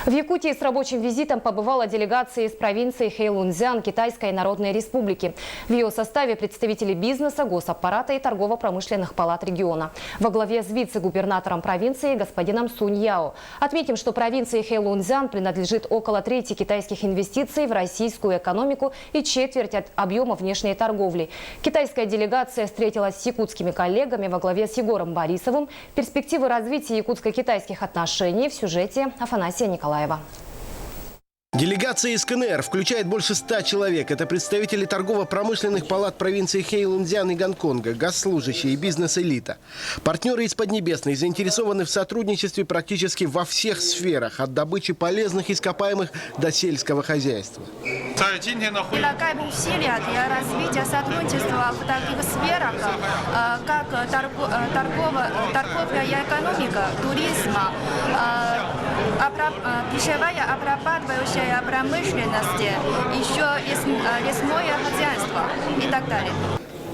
В Якутии с рабочим визитом побывала делегация из провинции Хэйлунцзян Китайской Народной Республики. В ее составе представители бизнеса, госаппарата и торгово-промышленных палат региона. Во главе с вице-губернатором провинции господином Сунь Яо. Отметим, что провинции Хэйлунцзян принадлежит около трети китайских инвестиций в российскую экономику и четверть от объема внешней торговли. Китайская делегация встретилась с якутскими коллегами во главе с Егором Борисовым. Перспективы развития якутско-китайских отношений в сюжете Афанасия Николаева. Делегация из КНР включает больше 100 человек. Это представители торгово-промышленных палат провинции Хэйлунцзян и Гонконга, госслужащие и бизнес-элита. Партнеры из Поднебесной заинтересованы в сотрудничестве практически во всех сферах, от добычи полезных ископаемых до сельского хозяйства. Прилагаем усилия для развития сотрудничества в таких сферах, как торговля и экономика, туризма, пищевая обрабатывающая промышленность, еще лесное хозяйство и так далее.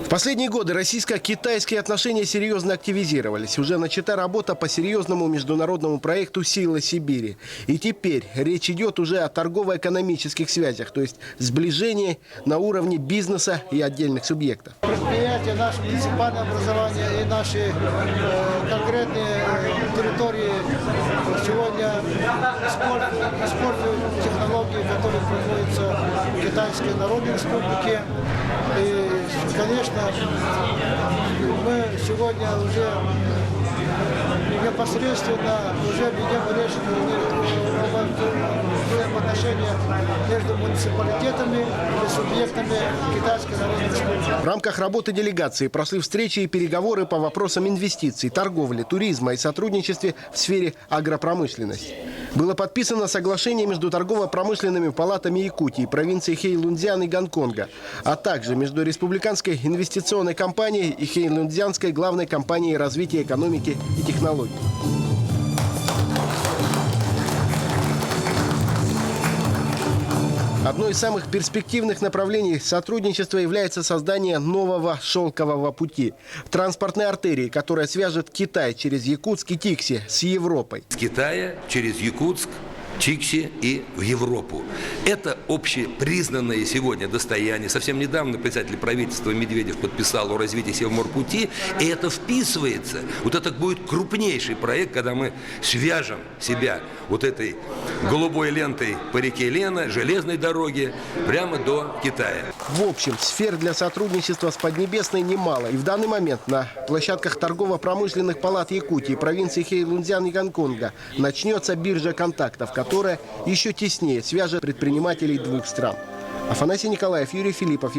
В последние годы российско-китайские отношения серьезно активизировались. Уже начата работа по серьезному международному проекту «Сила Сибири». И теперь речь идет уже о торгово-экономических связях, то есть сближении на уровне бизнеса и отдельных субъектов. Предприятия, наше муниципальное образование и наши конкретные территории сегодня используют технологии, которые производятся в Китайской Народной Республике. И, конечно, мы сегодня уже непосредственно ведем речь об отношениях между муниципалитетами и субъектами Китайской Народной Республики. В рамках работы делегации прошли встречи и переговоры по вопросам инвестиций, торговли, туризма и сотрудничестве в сфере агропромышленности. Было подписано соглашение между торгово-промышленными палатами Якутии, провинции Хэйлунцзян и Гонконга, а также между Республиканской инвестиционной компанией и Хэйлунцзянской главной компанией развития экономики и технологий. Одно из самых перспективных направлений сотрудничества является создание нового шелкового пути – транспортной артерии, которая свяжет Китай через Якутск и Тикси с Европой. С Китая через Якутск, Тикси и в Европу. Это общепризнанное сегодня достояние. Совсем недавно председатель правительства Медведев подписал о развитии Севморпути, и это вписывается. Вот это будет крупнейший проект, когда мы свяжем себя вот этой голубой лентой по реке Лена, железной дороге, прямо до Китая. В общем, сфер для сотрудничества с Поднебесной немало. И в данный момент на площадках торгово-промышленных палат Якутии, провинции Хэйлунцзян и Гонконга начнется биржа контактов, которая еще теснее свяжет предпринимателей двух стран. Афанасий Николаев, Юрий Филиппов.